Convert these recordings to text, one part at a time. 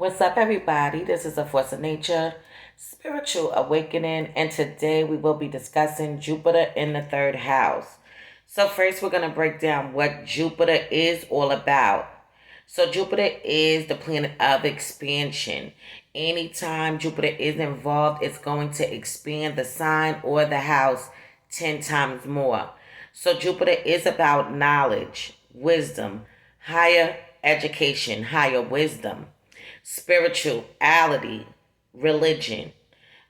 What's up, everybody? This is A Force of Nature, Spiritual Awakening, and today we will be discussing Jupiter in the third house. So, first, we're going to break down what Jupiter is all about. So, Jupiter is the planet of expansion. Anytime Jupiter is involved, it's going to expand the sign or the house 10 times more. So, Jupiter is about knowledge, wisdom, higher education, higher wisdom, spirituality, religion.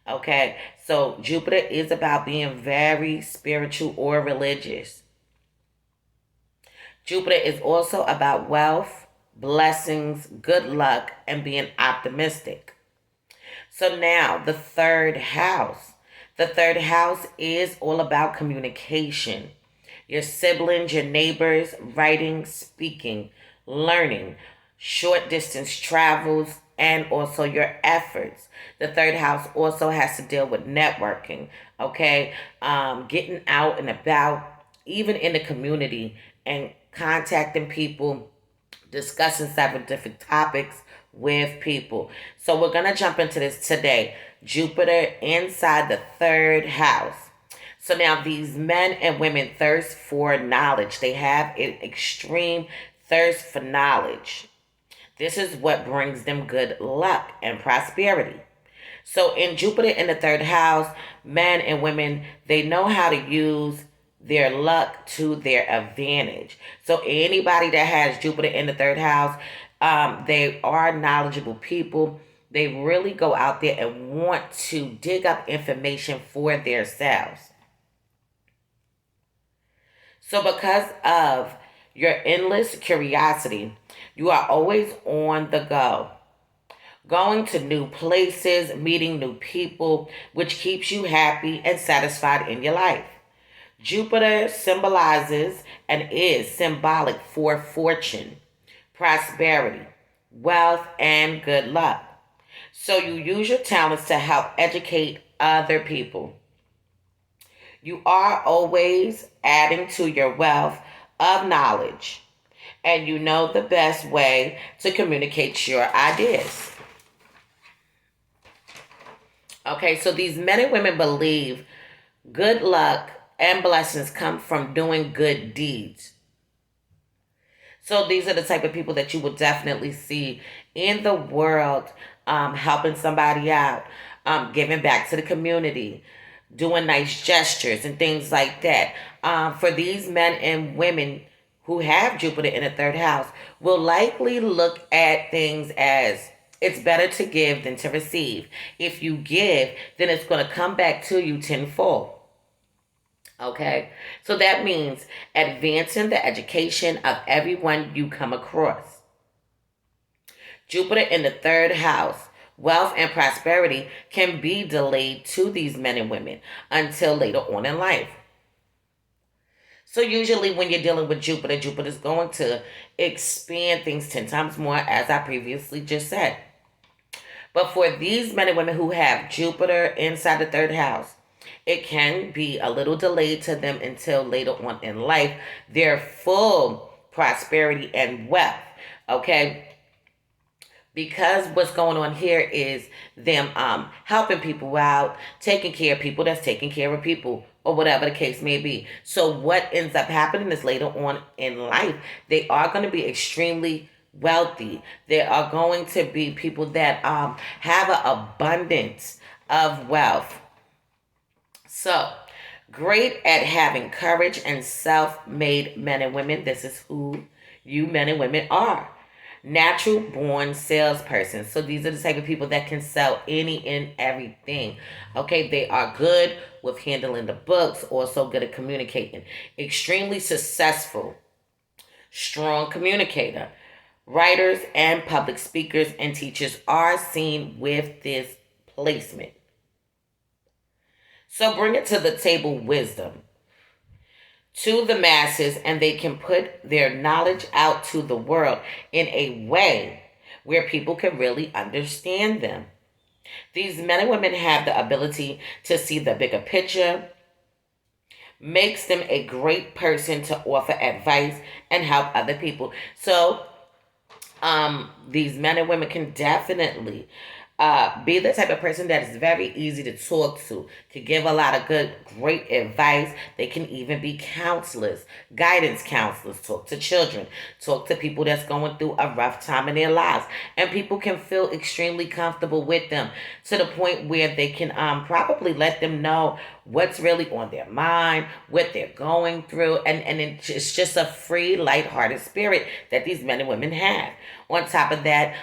Okay, so Jupiter is about being very spiritual or religious. Jupiter is also about wealth, blessings, good luck, and being optimistic. So now the third house. The third house is all about communication. Your siblings, your neighbors, writing, speaking, learning, short distance travels, and also your efforts. The third house also has to deal with networking, okay? Getting out and about, even in the community, and contacting people, discussing several different topics with people. So we're going to jump into this today. Jupiter inside the third house. So now these men and women thirst for knowledge. They have an extreme thirst for knowledge. This is what brings them good luck and prosperity. So in Jupiter in the third house, men and women, they know how to use their luck to their advantage. So anybody that has Jupiter in the third house, they are knowledgeable people. They really go out there and want to dig up information for themselves. So because of your endless curiosity, you are always on the go, going to new places, meeting new people, which keeps you happy and satisfied in your life. Jupiter symbolizes and is symbolic for fortune, prosperity, wealth, and good luck. So you use your talents to help educate other people. You are always adding to your wealth of knowledge, and you know the best way to communicate your ideas. Okay, so these men and women believe good luck and blessings come from doing good deeds. So these are the type of people that you will definitely see in the world, helping somebody out, giving back to the community, doing nice gestures and things like that. For these men and women who have Jupiter in the third house, will likely look at things as it's better to give than to receive. If you give, then it's going to come back to you tenfold. Okay, so that means advancing the education of everyone you come across. Jupiter in the third house, wealth and prosperity can be delayed to these men and women until later on in life. So usually when you're dealing with Jupiter, Jupiter is going to expand things 10 times more, as I previously just said. But for these men and women who have Jupiter inside the third house, it can be a little delayed to them until later on in life. Their full prosperity and wealth. Okay? Because what's going on here is them helping people out, taking care of people that's taking care of people, or whatever the case may be. So what ends up happening is later on in life, they are going to be extremely wealthy. They are going to be people that have an abundance of wealth. So, great at having courage and self-made men and women. This is who you men and women are. Natural born salesperson. So these are the type of people that can sell any and everything. Okay, they are good with handling the books, also good at communicating. Extremely successful, strong communicator. Writers and public speakers and teachers are seen with this placement. So bring it to the table wisdom to the masses, and they can put their knowledge out to the world in a way where people can really understand them. These men and women have the ability to see the bigger picture, makes them a great person to offer advice and help other people. So These men and women can definitely be the type of person that is very easy to talk to, could give a lot of good, great advice. They can even be counselors, guidance counselors, talk to children, talk to people that's going through a rough time in their lives. And people can feel extremely comfortable with them to the point where they can probably let them know what's really on their mind, what they're going through. And it's just a free, lighthearted spirit that these men and women have. On top of that,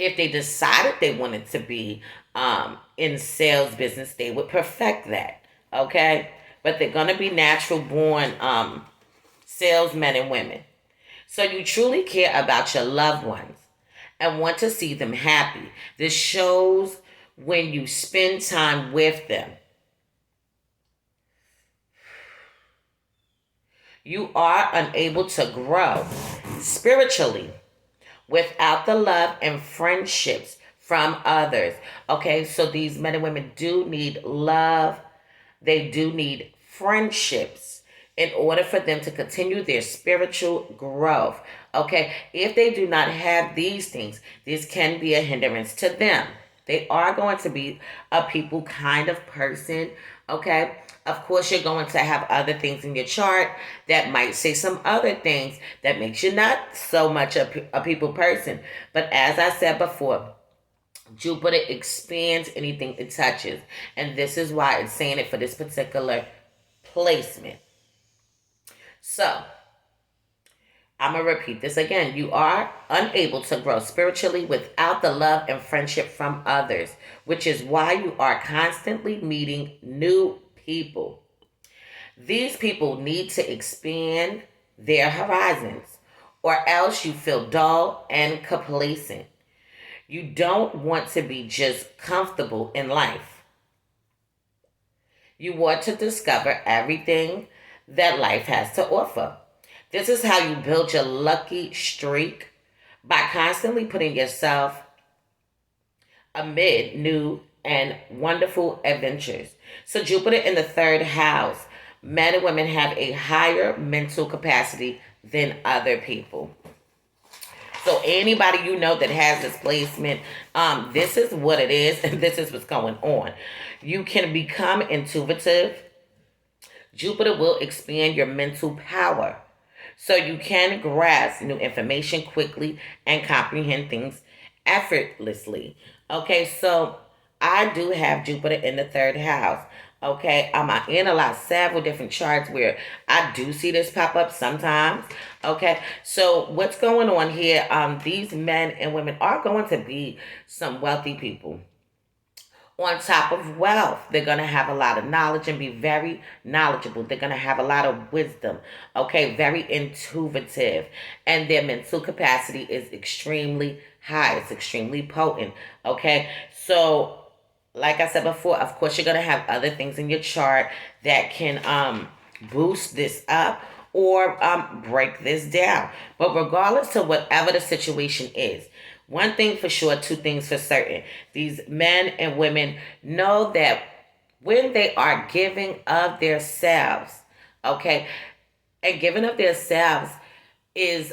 if they decided they wanted to be in sales business, they would perfect that. Okay, but they're gonna be natural born salesmen and women. So you truly care about your loved ones and want to see them happy. This shows when you spend time with them. You are unable to grow spiritually without the love and friendships from others. Okay, so these men and women do need love, they do need friendships in order for them to continue their spiritual growth. Okay, if they do not have these things, this can be a hindrance to them. They are going to be a people kind of person. Okay, of course, you're going to have other things in your chart that might say some other things that makes you not so much a people person. But as I said before, Jupiter expands anything it touches. And this is why it's saying it for this particular placement. So, I'm going to repeat this again. You are unable to grow spiritually without the love and friendship from others, which is why you are constantly meeting new people. These people need to expand their horizons, or else you feel dull and complacent. You don't want to be just comfortable in life. You want to discover everything that life has to offer. This is how you build your lucky streak, by constantly putting yourself amid new and wonderful adventures. So Jupiter in the third house, men and women have a higher mental capacity than other people. So anybody you know that has this placement, this is what it is, and this is what's going on. You can become intuitive. Jupiter will expand your mental power, so you can grasp new information quickly and comprehend things effortlessly. Okay, so I do have Jupiter in the third house. Okay, I analyze several different charts where I do see this pop up sometimes. Okay, so what's going on here? These men and women are going to be some wealthy people. On top of wealth, they're going to have a lot of knowledge and be very knowledgeable. They're going to have a lot of wisdom, okay, very intuitive. And their mental capacity is extremely high, it's extremely potent, okay? So, like I said before, of course, you're going to have other things in your chart that can boost this up or break this down. But regardless to whatever the situation is, one thing for sure, two things for certain. These men and women know that when they are giving of themselves, okay, and giving of themselves is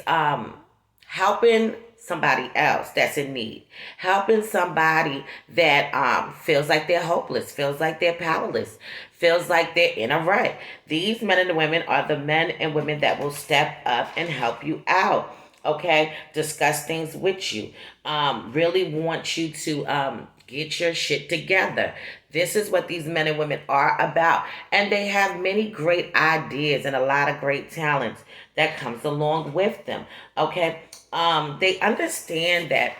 helping somebody else that's in need, helping somebody that feels like they're hopeless, feels like they're powerless, feels like they're in a rut. These men and women are the men and women that will step up and help you out. Okay, discuss things with you. Really want you to get your shit together. This is what these men and women are about. And they have many great ideas and a lot of great talents that comes along with them. Okay. They understand that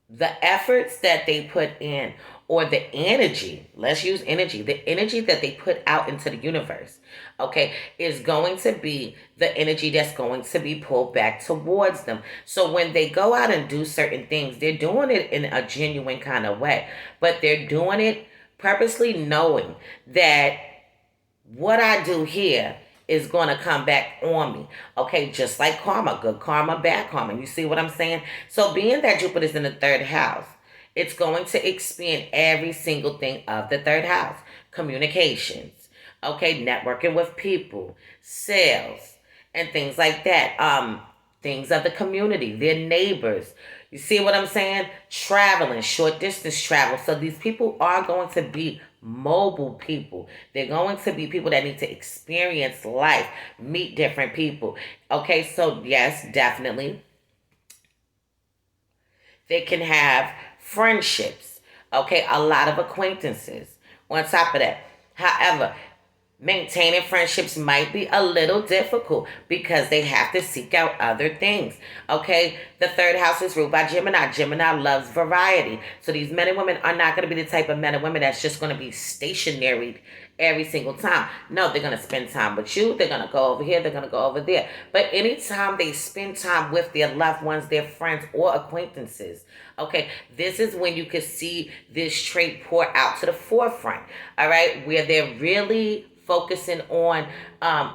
the efforts that they put in, or the energy, let's use energy, the energy that they put out into the universe, okay, is going to be the energy that's going to be pulled back towards them. So when they go out and do certain things, they're doing it in a genuine kind of way, but they're doing it purposely knowing that what I do here is going to come back on me. Okay, just like karma, good karma, bad karma. You see what I'm saying? So being that Jupiter's in the third house, it's going to expand every single thing of the third house. Communications, okay, networking with people, sales, and things like that. things of the community, their neighbors. You see what I'm saying? Traveling, short distance travel. So these people are going to be mobile people. They're going to be people that need to experience life, meet different people. Okay, so yes, definitely they can have friendships. Okay, a lot of acquaintances on top of that. However, maintaining friendships might be a little difficult because they have to seek out other things. Okay, the third house is ruled by Gemini. Gemini loves variety. So these men and women are not going to be the type of men and women that's just going to be stationary every single time. No, they're going to spend time with you. They're going to go over here. They're going to go over there. But anytime they spend time with their loved ones, their friends, or acquaintances, okay, this is when you can see this trait pour out to the forefront. All right, where they're really focusing on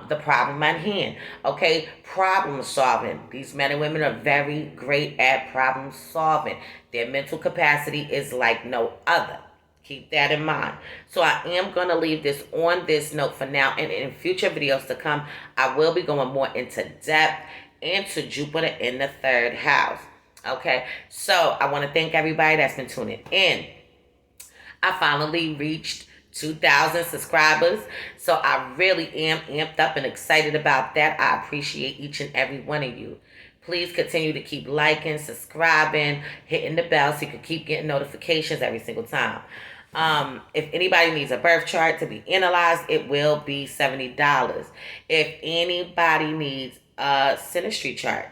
the problem at hand. Okay, problem solving. These men and women are very great at problem solving. Their mental capacity is like no other. Keep that in mind. So I am going to leave this on this note for now. And in future videos to come, I will be going more into depth into Jupiter in the third house. Okay, so I want to thank everybody that's been tuning in. I finally reached 2,000 subscribers. So I really am amped up and excited about that. I appreciate each and every one of you. Please continue to keep liking, subscribing, hitting the bell so you can keep getting notifications every single time. If anybody needs a birth chart to be analyzed, it will be $70. If anybody needs a synastry chart,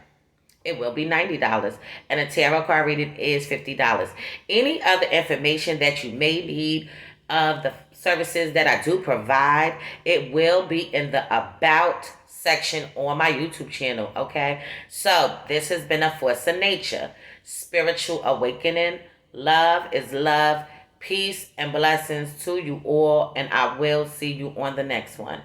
it will be $90. And a tarot card reading is $50. Any other information that you may need of the services that I do provide, it will be in the About section on my YouTube channel, okay? So this has been A Force of Nature, Spiritual Awakening. Love is love. Peace and blessings to you all, and I will see you on the next one.